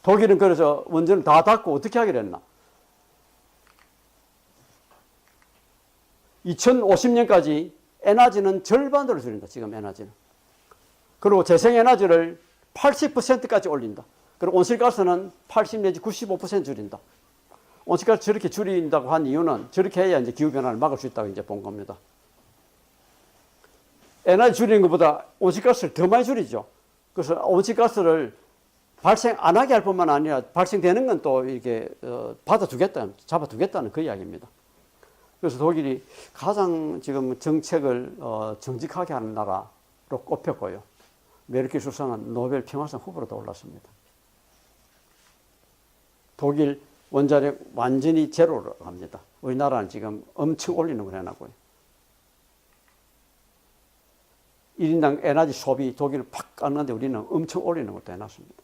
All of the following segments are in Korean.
독일은 그래서 원전을 다 닫고 어떻게 하기로 했나? 2050년까지 에너지는 절반으로 줄인다. 지금 에너지는. 그리고 재생에너지를 80%까지 올린다. 그리고 온실가스는 80 내지 95% 줄인다. 온실가스 저렇게 줄인다고 한 이유는 저렇게 해야 이제 기후변화를 막을 수 있다고 이제 본 겁니다. 에너지 줄이는 것보다 온실가스를 더 많이 줄이죠. 그래서 온실가스를 발생 안 하게 할 뿐만 아니라 발생되는 건 또 이렇게 잡아두겠다는 그 이야기입니다. 그래서 독일이 가장 지금 정책을 정직하게 하는 나라로 꼽혔고요. 메르켈 수상은 노벨 평화상 후보로도 올랐습니다. 독일 원자력 완전히 제로로 갑니다. 우리나라는 지금 엄청 올리는 걸 해놨고요. 1인당 에너지 소비 독일은 팍 깎는데 우리는 엄청 올리는 것도 해놨습니다.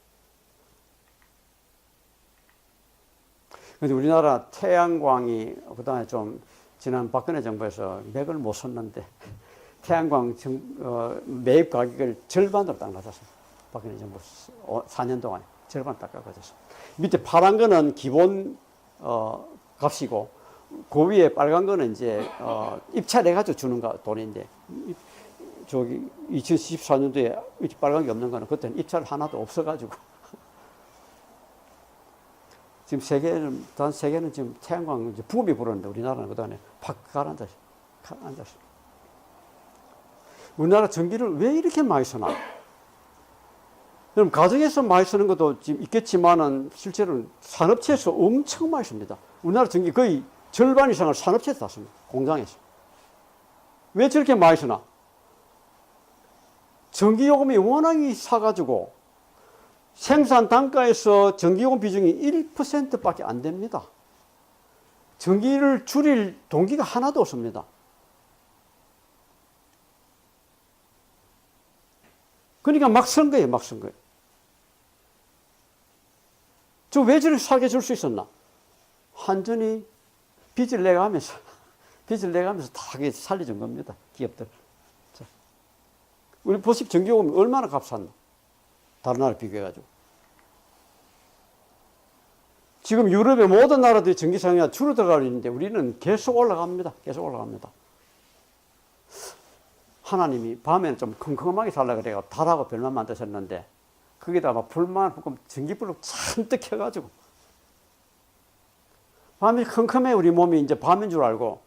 그런데 우리나라 태양광이 그다음에 좀 지난 박근혜 정부에서 맥을 못 섰는데 태양광 매입 가격을 절반으로 딱 낮췄습니다. 박근혜 정부 4년 동안에 절반 딱 깎아줬습니다. 밑에 파란 거는 기본 값이고 그 위에 빨간 거는 이제 입찰해가지고 주는 돈인데 저기 2014년도에 빨간 게 없는 거는 그때는 입찰 하나도 없어가지고 지금 세계는 지금 태양광 이제 붐이 불었는데 우리나라는 그동안에 팍 가라앉았어요. 우리나라 전기를 왜 이렇게 많이 쓰나? 그럼 가정에서 많이 쓰는 것도 지금 있겠지만은 실제로는 산업체에서 엄청 많이 씁니다. 우리나라 전기 거의 절반 이상을 산업체에서 다 씁니다. 공장에서. 왜 저렇게 많이 쓰나? 전기요금이 워낙 싸가지고 생산 단가에서 전기요금 비중이 1%밖에 안 됩니다. 전기를 줄일 동기가 하나도 없습니다. 그러니까 막 쓴 거예요, 막 쓴 거예요. 저 왜 저렇게 싸게 줄 수 있었나? 완전히 빚을 내가면서 다 살려준 겁니다, 기업들. 자, 우리 보십 전기요금이 얼마나 값쌌나? 다른 나라 비교해가지고. 지금 유럽의 모든 나라들이 전기 사용이 줄어들어가고 있는데 우리는 계속 올라갑니다. 계속 올라갑니다. 하나님이 밤에는 좀 컴컴하게 살라 그래요. 달하고 별만 만드셨는데 거기다가 막 불만 전기불로 잔뜩 켜가지고 밤이 컴컴해 우리 몸이 이제 밤인 줄 알고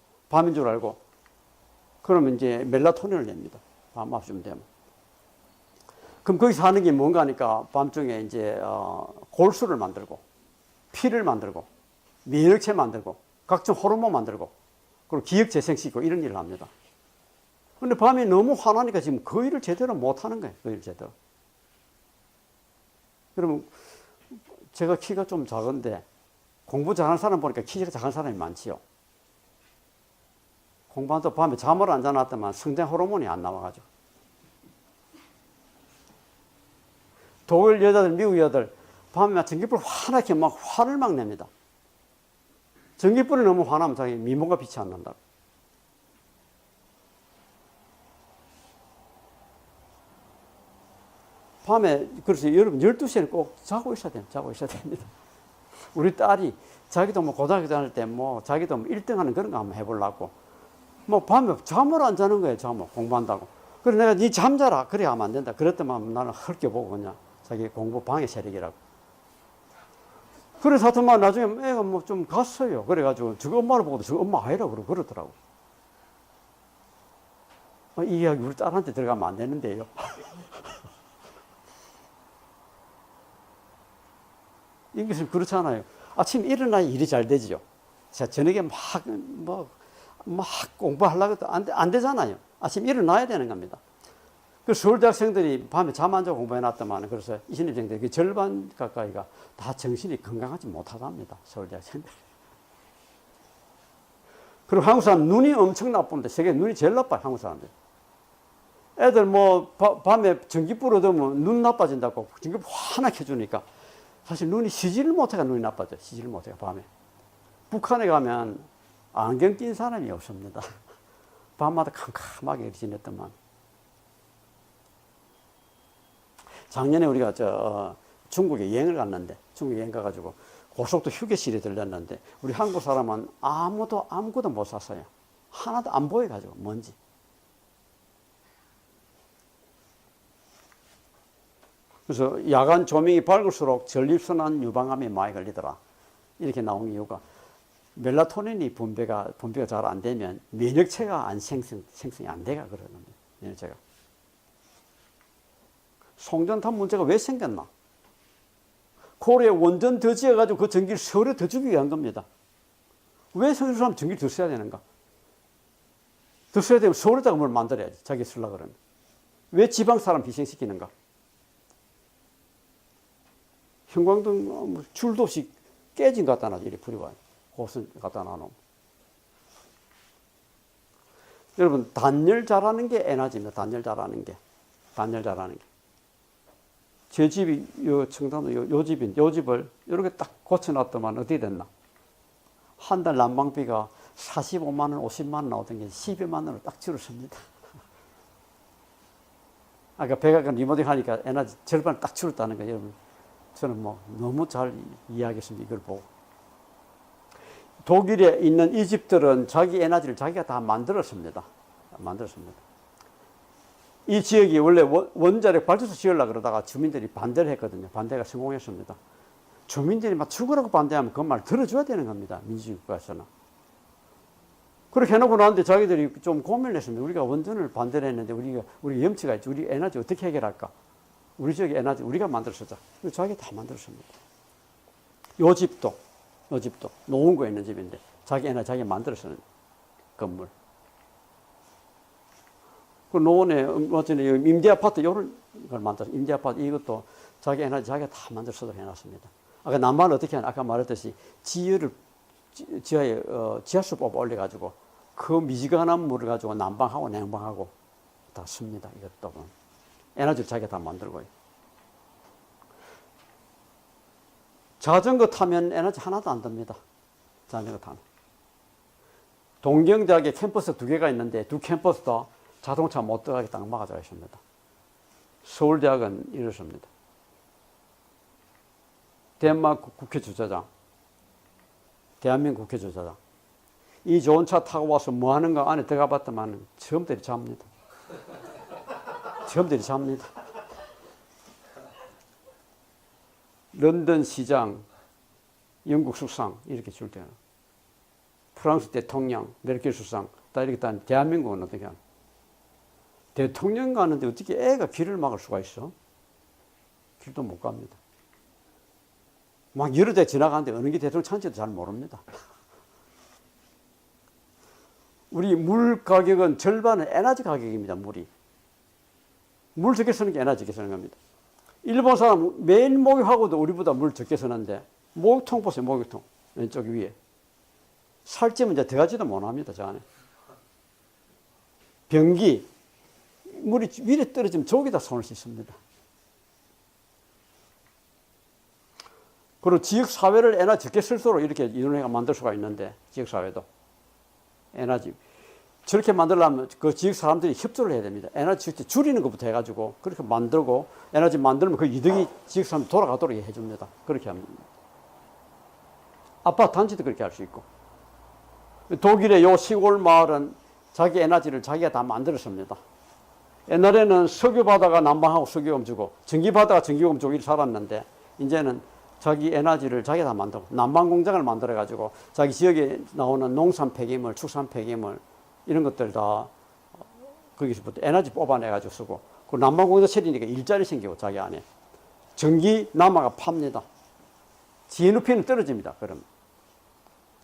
그러면 이제 멜라토닌을 냅니다. 밤맞춤 되면. 그럼 거기서 하는 게 뭔가 하니까 밤중에 이제 골수를 만들고 피를 만들고 면역체 만들고 각종 호르몬 만들고 그리고 기억 재생시키고 이런 일을 합니다. 근데 밤에 너무 화나니까 지금 그 일을 제대로 못 하는 거예요. 그 일을 제대로. 그러면 제가 키가 좀 작은데 공부 잘하는 사람 보니까 키가 작은 사람이 많지요. 공부한다고 밤에 잠을 안 자놨더만 성장 호르몬이 안 나와가지고. 독일 여자들, 미국 여자들 밤에 전기불 환하게 막 화를 막 냅니다. 전기불이 너무 화나면 자기 미모가 빛이 안 난다고. 밤에 그래서 여러분 12시에는 꼭 자고 있어야 됩니다. 우리 딸이 자기도 뭐 고등학교 다닐 때 뭐 자기도 뭐 1등 하는 그런 거 한번 해보려고 뭐 밤에 잠을 안 자는 거예요. 잠을 공부한다고. 그래서 내가 니 잠자라 그래 하면 안 된다. 그랬더만 나는 헐겨보고 그냥 자기 공부 방해 세력이라고. 그래서 하여튼 나중에 애가 뭐 좀 갔어요. 그래가지고 저거 엄마를 보고도 저거 엄마 아니라고 그러더라고. 이 이야기 우리 딸한테 들어가면 안 되는데요. 이것은 그렇잖아요. 아침에 일어나야 일이 잘 되지요. 자, 저녁에 막 공부하려고 해도 안 되잖아요. 아침에 일어나야 되는 겁니다. 그 서울대학생들이 밤에 잠 안 자고 공부해놨더만 그래서 20년생들 그 절반 가까이가 다 정신이 건강하지 못하답니다. 서울대학생들. 그리고 한국 사람 눈이 엄청 나쁜데 세계 눈이 제일 나빠요. 한국 사람들. 애들 뭐 밤에 전기불 얻으면 눈 나빠진다고 전기불 하나 켜주니까 사실 눈이 쉬지를 못해가 눈이 나빠져. 쉬지를 못해가 밤에. 북한에 가면 안경 낀 사람이 없습니다. 밤마다 캄캄하게 지냈더만. 작년에 우리가 중국에 여행을 갔는데 중국 여행 가가지고 고속도 휴게실에 들렸는데 우리 한국 사람은 아무것도 못 샀어요. 하나도 안 보여가지고 먼지. 그래서 야간 조명이 밝을수록 전립선암 유방암에 많이 걸리더라. 이렇게 나온 이유가 멜라토닌이 분비가 잘 안 되면 면역체가 생성이 안 돼가 그러는 거예요. 면역체가. 송전탑 문제가 왜 생겼나? 고려에 원전 더 지어가지고 그 전기를 서울에 더 주기 위한 겁니다. 왜 서울 사람 전기를 더 써야 되는가? 더 써야 되면 서울에다가 뭘 만들어야지. 자기 쓰려고 그러면. 왜 지방 사람 희생시키는가? 형광등 줄도 없이 깨진 것 갖다 놔 이렇게 버리고 호선 갖다 놔놓으면. 여러분 단열 잘하는 게 에너지입니다. 단열 잘하는 게. 제 집이 청담도 요 집을 이렇게 딱 고쳐놨더만 어떻게 됐나? 한 달 난방비가 45만 원, 50만 원 나오던 게 12만 원으로 딱 줄었습니다. 아까 백악관 리모델링 하니까 에너지 절반 딱 줄었다는 거예요. 여러분 저는 뭐 너무 잘 이해하겠습니다. 이걸 보고. 독일에 있는 이 집들은 자기 에너지를 자기가 다 만들었습니다. 이 지역이 원래 원자력 발전소 지으려고 그러다가 주민들이 반대를 했거든요. 반대가 성공했습니다. 주민들이 막 죽으라고 반대하면 그 말 들어줘야 되는 겁니다. 민주국가에서는. 그렇게 해놓고 나는데 자기들이 좀 고민을 했습니다. 우리가 원전을 반대를 했는데 우리 염치가 있지. 우리 에너지 어떻게 해결할까? 우리 지역의 에너지 우리가 만들어 쓰자. 자기가 다 만들었습니다. 요 집도 노원구에 있는 집인데 자기 에너지 자기가 만들어 쓰는 건물. 그 노원에 임대아파트 이런 걸 만들어서 임대아파트 이것도 자기 에너지 자기가 다 만들어 쓰도록 해놨습니다. 아까 난방을 어떻게 하냐? 아까 말했듯이 지하에 지하수 뽑아 올려가지고 그 미지근한 물을 가지고 난방하고 냉방하고 다 씁니다. 이것도 에너지를 자기가 다 만들고요. 자전거 타면 에너지 하나도 안 듭니다. 자전거 타면. 동경대학에 캠퍼스 2개가 있는데 두 캠퍼스 다 자동차 못 들어가게 딱 막아져 있습니다. 서울대학은 이렇습니다. 덴마크 국회 주차장, 대한민국 국회 주차장. 이 좋은 차 타고 와서 뭐 하는가 안에 들어가 봤더만 처음들이 잡니다. 런던 시장, 영국 수상 이렇게 줄 때는 프랑스 대통령, 메르켈 수상 다 이렇게 다 대한민국은 어떻게 하나? 대통령 가는데 어떻게 애가 길을 막을 수가 있어? 길도 못 갑니다. 막 여러 대 지나가는데 어느 게 대통령 차인지도 잘 모릅니다. 우리 물 가격은 절반은 에너지 가격입니다. 물이. 물 적게 쓰는 게 에너지 적게 쓰는 겁니다. 일본 사람 매일 목욕하고도 우리보다 물 적게 쓰는데 목욕통 보세요. 목욕통 왼쪽 위에 살찌면 이제 들어가지도 못합니다. 저 안에 변기 물이 위에 떨어지면 저기다 손을 씻습니다. 그리고 지역사회를 에너지 적게 쓸수록 이렇게 이론회가 만들 수가 있는데 지역사회도 에너지 저렇게 만들려면 그 지역 사람들이 협조를 해야 됩니다. 에너지 줄이는 것부터 해가지고 그렇게 만들고 에너지 만들면 그 이득이 지역 사람 돌아가도록 해줍니다. 그렇게 합니다. 아파트 단지도 그렇게 할 수 있고 독일의 요 시골 마을은 자기 에너지를 자기가 다 만들었습니다. 옛날에는 석유 받아가 난방하고 석유금 주고 전기 받아가 전기금 주고 이렇게 살았는데 이제는 자기 에너지를 자기가 다 만들고 난방 공장을 만들어 가지고 자기 지역에 나오는 농산 폐기물, 축산 폐기물 이런 것들 다 거기서부터 에너지 뽑아내 가지고 쓰고 그 난방 공장 차리니까 일자리 생기고 자기 안에 전기 남아가 팝니다. GNP는 떨어집니다. 그럼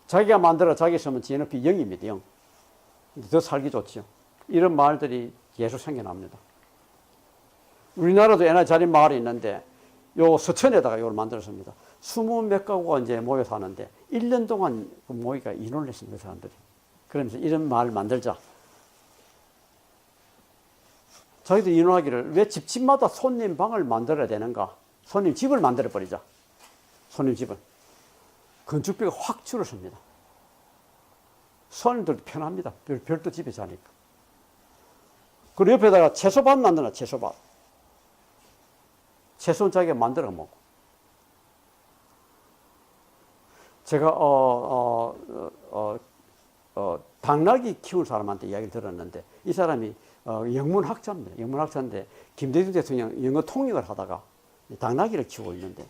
자기가 만들어 자기 쓰면 GNP 0입니다. 0. 더 살기 좋지요. 이런 마을들이 계속 생겨납니다. 우리나라도 에너지 자리 마을이 있는데 요 서천에다가 이걸 만들었습니다. 20몇 가구가 이제 모여 사는데 1년 동안 그 모이가 인원을 했습니다. 사람들이. 그러면서 이런 마을 만들자. 자기도 인원하기를 왜 집집마다 손님 방을 만들어야 되는가? 손님 집을 만들어 버리자. 손님 집을. 건축비가 확 줄었습니다. 손님들도 편합니다. 별도 집에 자니까. 그리고 옆에다가 채소밭 만드나 채소밭. 채소는 자기가 만들어 먹고. 제가 당나귀 키우는 사람한테 이야기를 들었는데 이 사람이 영문학자입니다. 영문학자인데 김대중 대통령 영어 통역을 하다가 당나귀를 키우고 있는데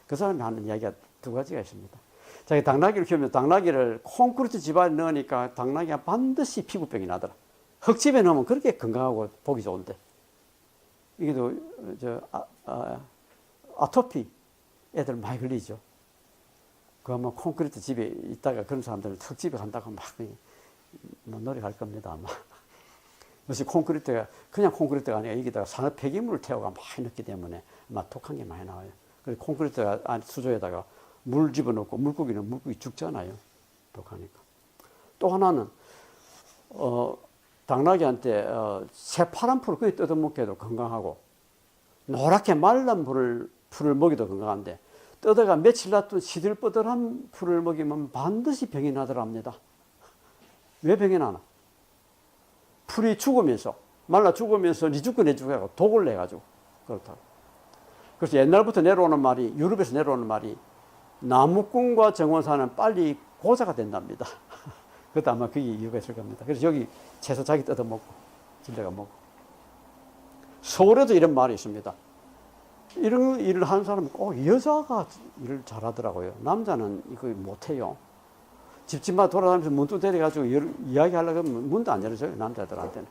그 사람이 하는 이야기가 두 가지가 있습니다. 자기 당나귀를 키우면 당나귀를 콘크리트 집안에 넣으니까 당나귀가 반드시 피부병이 나더라. 흙집에 넣으면 그렇게 건강하고 보기 좋은데 이게 또 아토피 애들 많이 걸리죠. 그 아마 콘크리트 집에 있다가 그런 사람들은 흙집에 간다고 막 노력할 겁니다 아마. 그래서 콘크리트가 그냥 콘크리트가 아니라 여기다가 산업 폐기물을 태워가 많이 넣기 때문에 아마 독한 게 많이 나와요. 그래서 콘크리트 수조에다가 물 집어넣고 물고기는 물고기 죽잖아요. 독하니까. 또 하나는 당나귀한테 새파란 풀을 거의 뜯어먹게 해도 건강하고 노랗게 말른 풀을 먹이도 건강한데 뜯어가 며칠 놔둔 시들버들한 풀을 먹이면 반드시 병이 나더랍니다. 왜 병이 나나? 풀이 죽으면서 말라 죽으면서 니 죽고 내 죽고 하고 독을 내가지고 그렇다고. 그래서 옛날부터 내려오는 말이 유럽에서 내려오는 말이 나무꾼과 정원사는 빨리 고자가 된답니다. 그것도 아마 그게 이유가 있을 겁니다. 그래서 여기 채소 자기 뜯어먹고 집에가 먹고. 서울에도 이런 말이 있습니다. 이런 일을 하는 사람은 꼭 여자가 일을 잘하더라고요. 남자는 이거 못해요. 집집마다 돌아다니면서 문 두드려가지고 이야기하려고 하면 문도 안 열어줘요. 남자들한테는.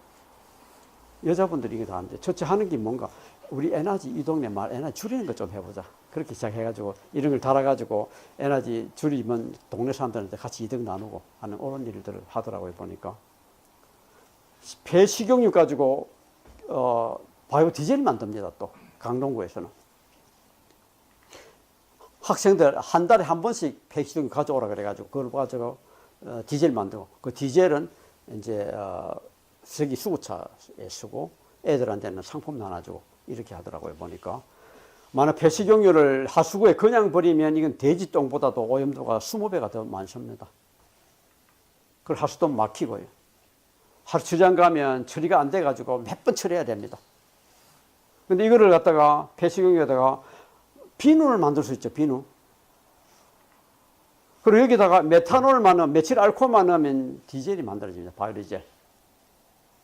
여자분들이 이게 다 안 돼. 첫째 하는 게 뭔가 우리 에너지 이 동네 말 에너지 줄이는 거 좀 해보자. 그렇게 시작해가지고 이런 걸 달아가지고 에너지 줄이면 동네 사람들한테 같이 이득 나누고 하는 그런 일들을 하더라고요. 보니까. 폐식용유 가지고 바이오 디젤 만듭니다. 또 강동구에서는. 학생들 한 달에 한 번씩 폐식용유 가져오라 그래가지고 그걸 가지고 디젤 만들고 그 디젤은 이제 석유 수구차에 쓰고 애들한테는 상품 나눠주고 이렇게 하더라고요. 보니까. 만약 폐식용유를 하수구에 그냥 버리면 이건 돼지 똥보다도 오염도가 20배가 더 많습니다. 그걸 하수도 막히고요. 하수처장 가면 처리가 안 돼가지고 몇 번 처리해야 됩니다. 근데 이거를 갖다가 폐식용유에다가 비누를 만들 수 있죠. 비누. 그리고 여기다가 메탄올만 넣으면 메칠 알코올만 넣으면 디젤이 만들어집니다. 바이오디젤.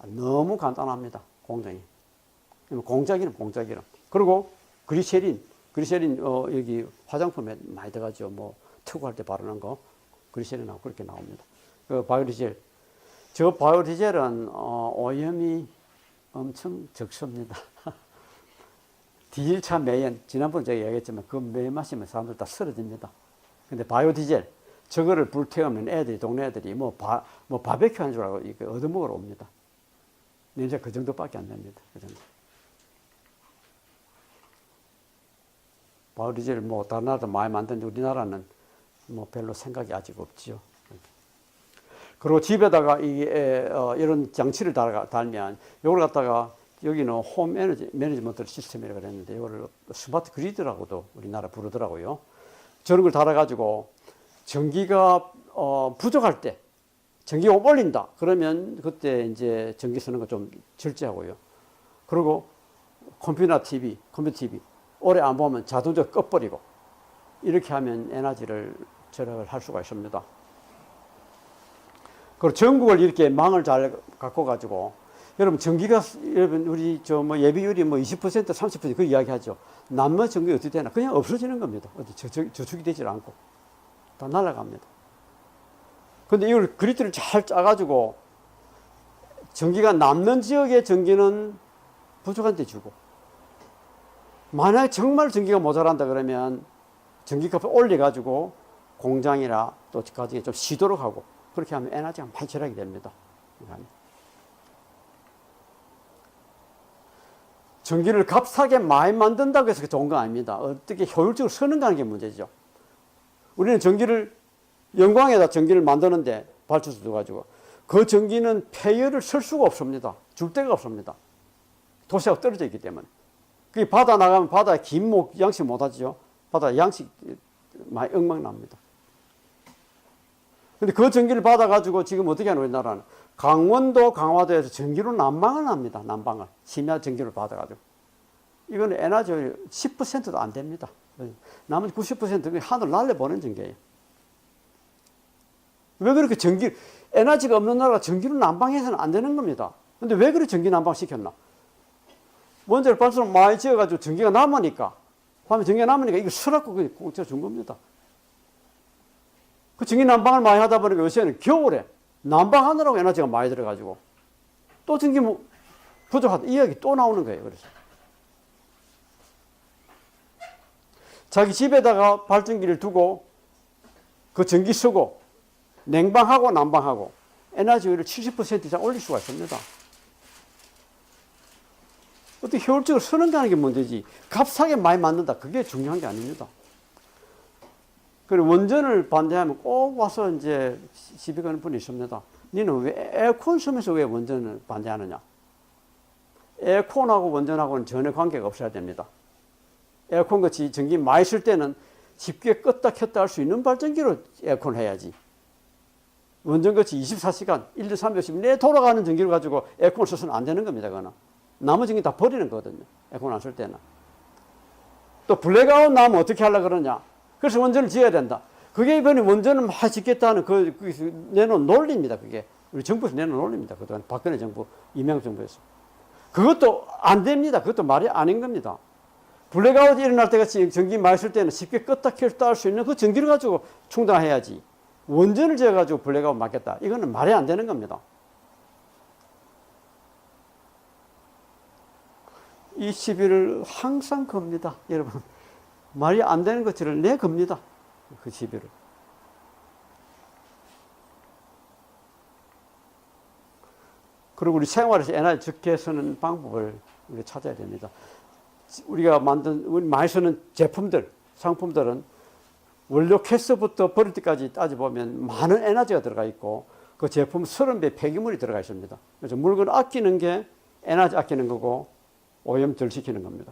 너무 간단합니다. 공정이. 공작이는 공작이는. 그리고 그리세린 여기 화장품에 많이 들어가죠. 뭐 특구할 때 바르는 거 그리세린하고 그렇게 나옵니다. 그 바이오디젤. 저 바이오디젤은 오염이 엄청 적습니다. 디젤차 매연 지난번에 제가 얘기했지만 그 매 마시면 사람들 다 쓰러집니다. 근데 바이오디젤 저거를 불태우면 애들이 동네 애들이 뭐 바베큐 하는 줄 알고 이거 얻어먹으러 옵니다. 냄새 그 정도밖에 안 납니다. 그 정도. 바이오디젤 뭐 다른 나라도 많이 만드는데 우리나라는 뭐 별로 생각이 아직 없지요. 그리고 집에다가 이런 장치를 달면 이걸 갖다가 여기는 홈 에너지 매니지먼트 시스템이라고 그랬는데 이거를 스마트 그리드라고도 우리나라 부르더라고요. 저런 걸 달아가지고 전기가 부족할 때 전기가 올린다. 그러면 그때 이제 전기 쓰는 거 좀 절제하고요. 그리고 컴퓨터 TV 오래 안 보면 자동적으로 꺼버리고 이렇게 하면 에너지를 절약을 할 수가 있습니다. 그리고 전국을 이렇게 망을 잘 갖고 가지고 여러분 전기가 여러분 우리 뭐 예비율이 뭐 20% 30% 그 이야기하죠. 남의 전기 어떻게 되나 그냥 없어지는 겁니다. 저축이 되질 않고 다 날아갑니다. 근데 이걸 그리드를 잘 짜가지고 전기가 남는 지역의 전기는 부족한 데 주고 만약에 정말 전기가 모자란다 그러면 전기값을 올려가지고 공장이나 또 가지고 좀 쉬도록 하고 그렇게 하면 에너지가 많이 절약이 됩니다. 전기를 값싸게 많이 만든다고 해서 좋은 건 아닙니다. 어떻게 효율적으로 쓰는가 하는 게 문제죠. 우리는 전기를 영광에다 전기를 만드는데 발전소 둬가지고 그 전기는 폐열을 쓸 수가 없습니다. 줄 데가 없습니다. 도시하고 떨어져 있기 때문에. 그게 바다 나가면 바다에 김목 양식 못하죠. 바다 양식 많이 엉망납니다. 근데 그 전기를 받아가지고 지금 어떻게 하는 우리나라는 강원도 강화도에서 전기로 난방을 합니다. 난방을 심야 전기를 받아가지고 이거는 에너지 10%도 안 됩니다. 나머지 90% 하늘 날려보낸 전기예요. 왜 그렇게 에너지가 없는 나라가 전기를 난방해서는 안 되는 겁니다. 근데 왜 그렇게 전기 난방 시켰나? 원자력 발전을 많이 지어가지고 전기가 남으니까, 밤에 전기가 남으니까 이거 쓰라고 공짜 준 겁니다. 그 전기 난방을 많이 하다 보니까 요새는 겨울에 난방하느라고 에너지가 많이 들어가지고 또 전기 부족하다. 이 이야기 또 나오는 거예요. 그래서. 자기 집에다가 발전기를 두고 그 전기 쓰고 냉방하고 난방하고 에너지를 70% 이상 올릴 수가 있습니다. 어떻게 효율적으로 쓰는다는 게 문제지. 값싸게 많이 만든다. 그게 중요한 게 아닙니다. 그리고 원전을 반대하면 꼭 와서 이제 시비 거는 분이 있습니다. 너는 왜 에어컨 쓰면서 왜 원전을 반대하느냐? 에어컨하고 원전하고는 전혀 관계가 없어야 됩니다. 에어컨 같이 전기 많이 쓸 때는 쉽게 껐다 켰다 할 수 있는 발전기로 에어컨 해야지. 원전 같이 24시간, 1년 360일 내 돌아가는 전기를 가지고 에어컨을 써서는 안 되는 겁니다. 그거는. 나머지 전기 다 버리는 거거든요. 에어컨 안 쓸 때는. 또 블랙아웃 나면 어떻게 하려고 그러냐. 그래서 원전을 지어야 된다. 그게 이번에 원전을 막 짓겠다는 내놓은 논리입니다. 그게. 우리 정부에서 내놓은 논리입니다. 그동안 박근혜 정부, 이명박 정부에서. 그것도 안 됩니다. 그것도 말이 아닌 겁니다. 블랙아웃이 일어날 때 같이 전기 많이 쓸 때는 쉽게 껐다 켰다 할 수 있는 그 전기를 가지고 충당해야지. 원전을 지어가지고 블랙아웃 막겠다. 이거는 말이 안 되는 겁니다. 이 시비를 항상 겁니다. 여러분. 말이 안 되는 것들을 겁니다. 그 시비를. 그리고 우리 생활에서 에너지 적게 쓰는 방법을 우리가 찾아야 됩니다. 우리 많이 쓰는 제품들, 상품들은 원료 캐스부터 버릴 때까지 따져보면 많은 에너지가 들어가 있고 그 제품 30배 폐기물이 들어가 있습니다. 그래서 물건을 아끼는 게 에너지 아끼는 거고 오염 덜 시키는 겁니다.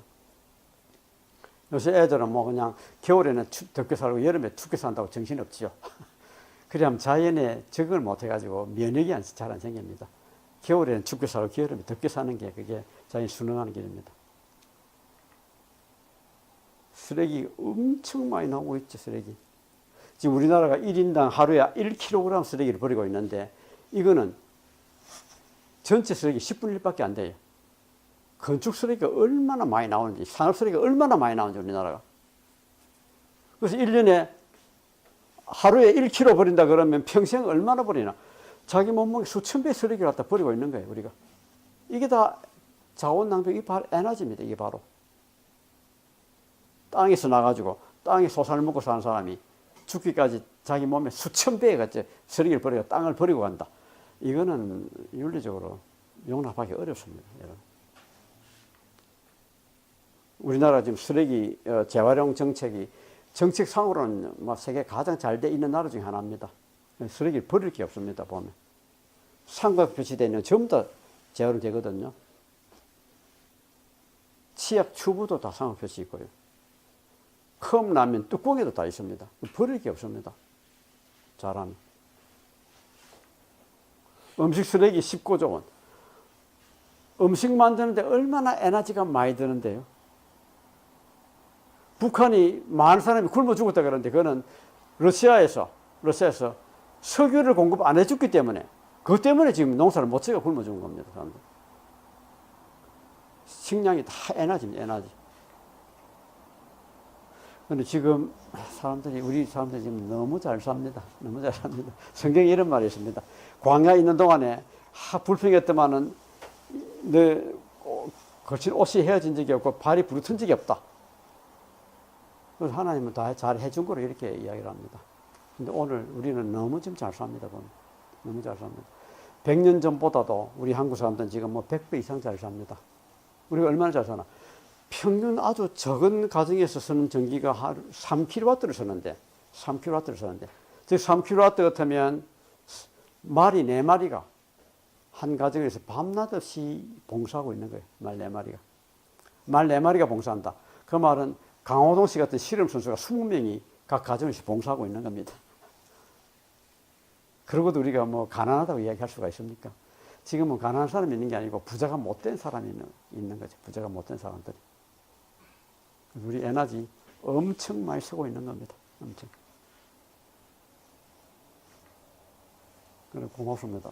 요새 애들은 뭐 그냥 겨울에는 덥게 살고 여름에 춥게 산다고 정신없지요. 그래야 자연에 적응을 못해가지고 면역이 잘 안 생깁니다. 겨울에는 춥게 살고 여름에 덥게 사는 게 그게 자연이 순응하는 길입니다. 쓰레기 엄청 많이 나오고 있죠, 쓰레기. 지금 우리나라가 1인당 하루에 1kg 쓰레기를 버리고 있는데 이거는 전체 쓰레기 10분의 1밖에 안 돼요. 건축 쓰레기가 얼마나 많이 나오는지, 산업 쓰레기가 얼마나 많이 나오는지 우리나라가. 그래서 1년에 하루에 1kg 버린다 그러면 평생 얼마나 버리나. 자기 몸무게 수천 배 쓰레기를 갖다 버리고 있는 거예요, 우리가. 이게 다 자원 낭비, 이게 바로 에너지입니다, 이게 바로. 땅에서 나가지고 땅에 소산을 먹고 사는 사람이 죽기까지 자기 몸에 수천 배의 쓰레기를 버리고 땅을 버리고 간다. 이거는 윤리적으로 용납하기 어렵습니다, 여러분. 우리나라 지금 쓰레기 재활용 정책상으로는 세계 가장 잘 돼 있는 나라 중에 하나입니다. 쓰레기를 버릴 게 없습니다, 보면. 삼각 표시되어 있는 전부 다 재활용되거든요. 치약 튜브도 다 삼각 표시 있고요. 컵라면 뚜껑에도 다 있습니다. 버릴 게 없습니다. 잘하면. 음식 쓰레기 19조 원. 음식 만드는데 얼마나 에너지가 많이 드는데요. 북한이 많은 사람이 굶어 죽었다 그러는데 그거는 러시아에서 석유를 공급 안 해줬기 때문에 그것 때문에 지금 농사를 못 지어 굶어 죽은 겁니다. 사람들. 식량이 다 에너지입니다. 에너지. 근데 지금 우리 사람들이 지금 너무 잘 삽니다. 너무 잘 삽니다. 성경에 이런 말이 있습니다. 광야에 있는 동안에 불평했더만은 거친 옷이 헤어진 적이 없고 발이 부르튼 적이 없다. 그래서 하나님은 다 잘 해준 거로 이렇게 이야기를 합니다. 근데 오늘 우리는 너무 지금 잘 삽니다. 너무 잘 삽니다. 100년 전보다도 우리 한국 사람들은 지금 100배 이상 잘 삽니다. 우리가 얼마나 잘 사나. 평균 아주 적은 가정에서 쓰는 전기가 하루 3kW를 쓰는데, 즉 3kW 같으면 말이 4마리가 한 가정에서 밤낮 없이 봉사하고 있는 거예요. 말 4마리가. 말 4마리가 봉사한다. 그 말은 강호동 씨 같은 실험 선수가 20명이 각 가정에서 봉사하고 있는 겁니다. 그러고도 우리가 가난하다고 이야기할 수가 있습니까? 지금은 가난한 사람이 있는 게 아니고 부자가 못된 사람이 있는 거죠. 부자가 못된 사람들이. 우리 에너지 엄청 많이 쓰고 있는 겁니다. 엄청. 그래 고맙습니다.